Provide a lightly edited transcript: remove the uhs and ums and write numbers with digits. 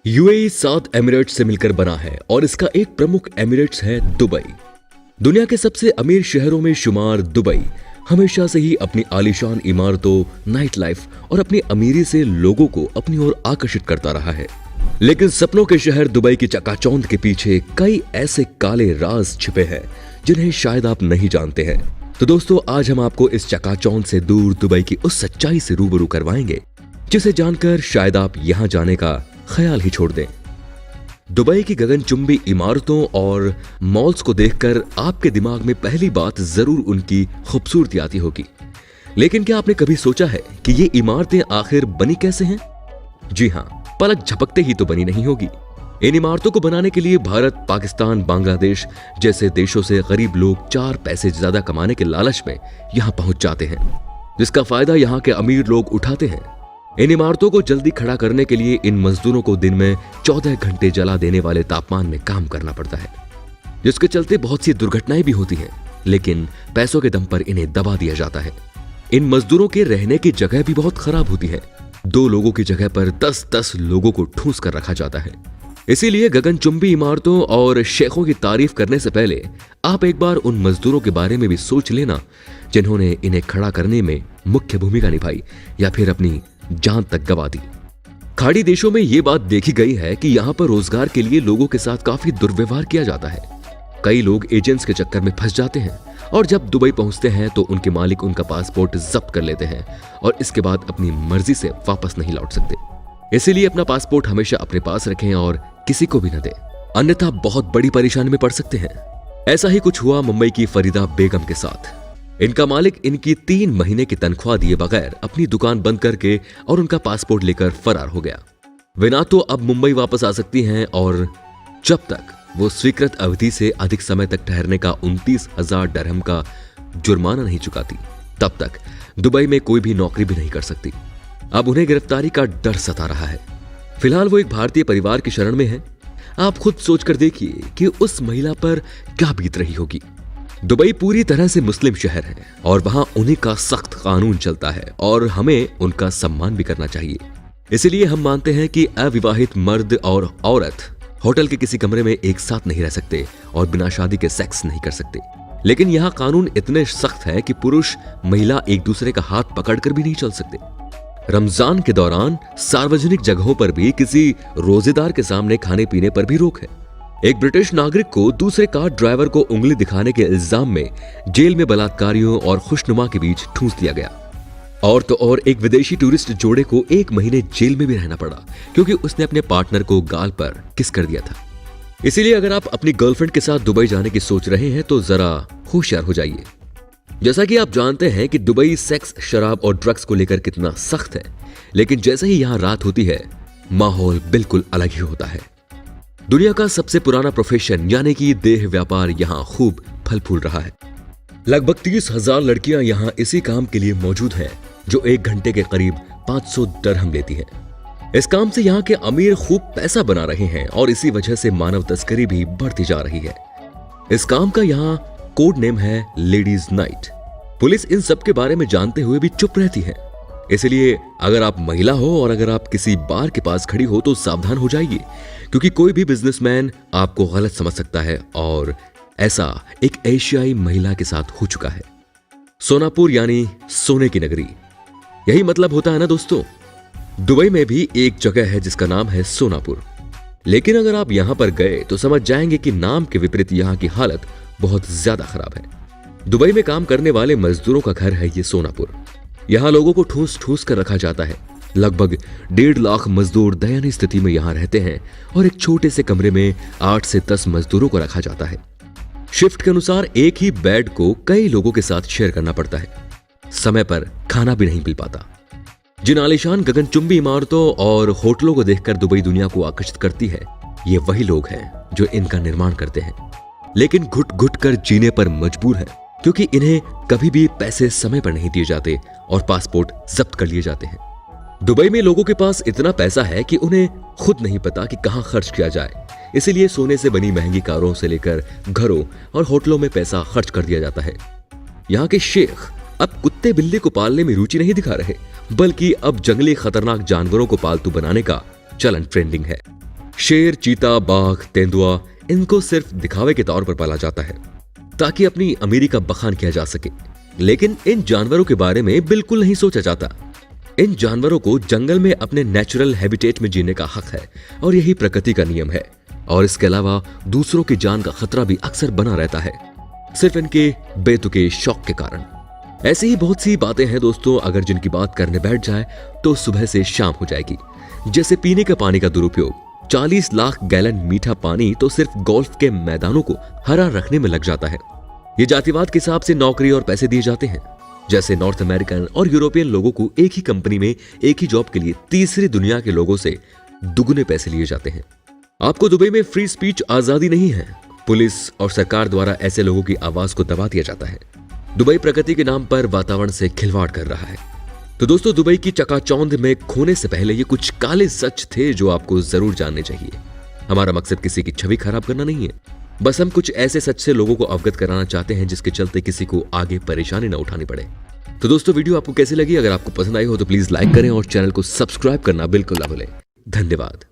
UAE 7 Emirates से मिलकर बना है और इसका एक प्रमुख एमिरेट्स है दुबई। दुनिया के सबसे अमीर शहरों में शुमार दुबई हमेशा से ही अपनी आलीशान इमारतों, नाइट लाइफ और अपनी अमीरी से लोगों को अपनी ओर आकर्षित करता रहा है। लेकिन सपनों के शहर दुबई की चकाचौंध के पीछे कई ऐसे काले राज छिपे हैं जिन्हें शायद आप नहीं जानते हैं। तो दोस्तों, आज हम आपको इस चकाचौंध से दूर दुबई की उस सच्चाई से रूबरू करवाएंगे जिसे जानकर शायद आप यहां जाने का ख्याल ही छोड़ दें। दुबई की गगनचुंबी इमारतों और मॉल्स को देखकर आपके दिमाग में पहली बात जरूर उनकी खूबसूरती आती होगी। लेकिन क्या आपने कभी सोचा है कि ये इमारतें आखिर बनी कैसे हैं? जी हां, पलक झपकते ही तो बनी नहीं होगी। इन इमारतों को बनाने के लिए भारत, पाकिस्तान, बांग्लादेश जैसे देशों से गरीब लोग 4 पैसे ज्यादा कमाने के लालच में यहां पहुंच जाते हैं, जिसका फायदा यहां के अमीर लोग उठाते हैं। इन इमारतों को जल्दी खड़ा करने के लिए इन मजदूरों को दिन में 14 घंटे जला देने वाले तापमान में काम करना पड़ता है, जिसके चलते बहुत सी दुर्घटनाएं भी होती हैं। लेकिन पैसों के दम पर इन्हें दबा दिया जाता है। इन मजदूरों के रहने की जगह भी बहुत खराब होती है। 2 लोगों की जगह पर 10-10 लोगों को ठूंस कर रखा जाता है। इसीलिए गगनचुंबी इमारतों और शेखों की तारीफ करने से पहले आप एक बार उन मजदूरों के बारे में भी सोच लेना जिन्होंने इन्हें खड़ा करने में मुख्य भूमिका निभाई या फिर अपनी जान तक गंवा दी। खाड़ी देशों में यह बात देखी गई है कि यहां पर रोजगार के लिए लोगों के साथ काफी दुर्व्यवहार किया जाता है। कई लोग एजेंट्स के चक्कर में फंस जाते हैं और जब दुबई पहुंचते हैं तो उनके मालिक उनका पासपोर्ट जब्त कर लेते हैं और इसके बाद अपनी मर्जी से वापस नहीं लौट सकते। इसीलिए अपना पासपोर्ट हमेशा अपने पास रखें और किसी को भी न दें, अन्यथा बहुत बड़ी परेशानी में पड़ सकते हैं। ऐसा ही कुछ हुआ मुंबई की फरीदा बेगम के साथ। इनका मालिक इनकी 3 महीने की तनख्वाह दिए बगैर अपनी दुकान बंद करके और उनका पासपोर्ट लेकर फरार हो गया। वे ना तो अब मुंबई वापस आ सकती हैं और जब तक वो स्वीकृत अवधि से अधिक समय तक ठहरने का 29,000 दिरहम का जुर्माना नहीं चुकाती, तब तक दुबई में कोई भी नौकरी भी नहीं कर सकती। अब उन्हें गिरफ्तारी का डर सता रहा है। फिलहाल वो एक भारतीय परिवार की शरण में है। आप खुद सोचकर देखिए कि उस महिला पर क्या बीत रही होगी। दुबई पूरी तरह से मुस्लिम शहर है और वहां उन्हीं का सख्त कानून चलता है और हमें उनका सम्मान भी करना चाहिए। इसलिए हम मानते हैं कि अविवाहित मर्द और औरत होटल के किसी कमरे में एक साथ नहीं रह सकते और बिना शादी के सेक्स नहीं कर सकते। लेकिन यहाँ कानून इतने सख्त है कि पुरुष महिला एक दूसरे का हाथ पकड़कर भी नहीं चल सकते। रमजान के दौरान सार्वजनिक जगहों पर भी किसी रोजेदार के सामने खाने पीने पर भी रोक है। एक ब्रिटिश नागरिक को दूसरे कार ड्राइवर को उंगली दिखाने के इल्जाम में जेल में बलात्कारियों और खुशनुमा के बीच ठूंस दिया गया। और तो और एक विदेशी टूरिस्ट जोड़े को 1 महीने जेल में भी रहना पड़ा क्योंकि उसने अपने पार्टनर को गाल पर किस कर दिया था। इसीलिए अगर आप अपनी गर्लफ्रेंड के साथ दुबई जाने की सोच रहे हैं तो जरा होशियार हो जाइए। जैसा कि आप जानते हैं कि दुबई सेक्स, शराब और ड्रग्स को लेकर कितना सख्त है, लेकिन जैसे ही यहां रात होती है माहौल बिल्कुल अलग ही होता है। दुनिया का सबसे पुराना प्रोफेशन यानी कि देह व्यापार यहां खूब फल फूल रहा है। लगभग 30,000 लड़कियां यहां इसी काम के लिए मौजूद हैं, जो 1 घंटे के करीब 500 दिरहम लेती हैं। इस काम से यहां के अमीर खूब पैसा बना रहे हैं और इसी वजह से मानव तस्करी भी बढ़ती जा रही है। इस काम का यहां कोड नेम है लेडीज नाइट। पुलिस इन सब के बारे में जानते हुए भी चुप रहती है। इसलिए अगर आप महिला हो और अगर आप किसी बार के पास खड़ी हो तो सावधान हो जाइए, क्योंकि कोई भी बिजनेसमैन आपको गलत समझ सकता है और ऐसा एक एशियाई महिला के साथ हो चुका है। सोनापुर यानी सोने की नगरी, यही मतलब होता है ना दोस्तों। दुबई में भी एक जगह है जिसका नाम है सोनापुर, लेकिन अगर आप यहां पर गए तो समझ जाएंगे कि नाम के विपरीत यहां की हालत बहुत ज्यादा खराब है। दुबई में काम करने वाले मजदूरों का घर है ये सोनापुर। यहां लोगों को ठूस ठूस कर रखा जाता है। लगभग 1.5 लाख मजदूर दयनीय स्थिति में यहां रहते हैं और एक छोटे से कमरे में 8 से 10 मजदूरों को रखा जाता है। शिफ्ट के अनुसार एक ही बेड को कई लोगों के साथ शेयर करना पड़ता है। समय पर खाना भी नहीं मिल पाता। जिन आलीशान गगनचुंबी इमारतों और होटलों को देखकर दुबई दुनिया को आकर्षित करती है, ये वही लोग हैं जो इनका निर्माण करते हैं, लेकिन घुट घुट कर जीने पर मजबूर है क्योंकि इन्हें कभी भी पैसे समय पर नहीं दिए जाते और पासपोर्ट जब्त कर लिए जाते हैं। दुबई में लोगों के पास इतना पैसा है कि उन्हें खुद नहीं पता कि कहां खर्च किया जाए। इसीलिए सोने से बनी महंगी कारों से लेकर घरों और होटलों में पैसा खर्च कर दिया जाता है। यहाँ के शेख अब कुत्ते बिल्ली को पालने में रुचि नहीं दिखा रहे, बल्कि अब जंगली खतरनाक जानवरों को पालतू बनाने का चलन ट्रेंडिंग है। शेर, चीता, बाघ, तेंदुआ, इनको सिर्फ दिखावे के तौर पर पाला जाता है ताकि अपनी अमीरी का बखान किया जा सके। लेकिन इन जानवरों के बारे में बिल्कुल नहीं सोचा जाता। इन जानवरों को जंगल में अपने नेचुरल हैबिटेट में जीने का हक है और यही प्रकृति का नियम है। और इसके अलावा दूसरों की जान का खतरा भी अक्सर बना रहता है, सिर्फ इनके बेतुके शौक के कारण। ऐसी ही बहुत सी बातें हैं दोस्तों, अगर जिनकी बात करने बैठ जाए तो सुबह से शाम हो जाएगी। जैसे पीने का पानी का दुरुपयोग, 40 लाख गैलन मीठा पानी तो सिर्फ गोल्फ के मैदानों को हरा रखने में लग जाता है। ये जातिवाद के हिसाब से नौकरी और पैसे दिए जाते हैं। जैसे नॉर्थ अमेरिकन और यूरोपियन लोगों को एक ही कंपनी में एक ही जॉब के लिए तीसरी दुनिया के लोगों से दुगने पैसे लिए जाते हैं। आपको दुबई में फ्री स्पीच आजादी नहीं है। पुलिस और सरकार द्वारा ऐसे लोगों की आवाज को दबा दिया जाता है। दुबई प्रकृति के नाम पर वातावरण से खिलवाड़ कर रहा है। तो दोस्तों, दुबई की चकाचौंध में खोने से पहले ये कुछ काले सच थे जो आपको जरूर जानने चाहिए। हमारा मकसद किसी की छवि खराब करना नहीं है, बस हम कुछ ऐसे सच से लोगों को अवगत कराना चाहते हैं जिसके चलते किसी को आगे परेशानी न उठानी पड़े। तो दोस्तों, वीडियो आपको कैसी लगी? अगर आपको पसंद आई हो तो प्लीज लाइक करें और चैनल को सब्सक्राइब करना बिल्कुल ना भूलें। धन्यवाद।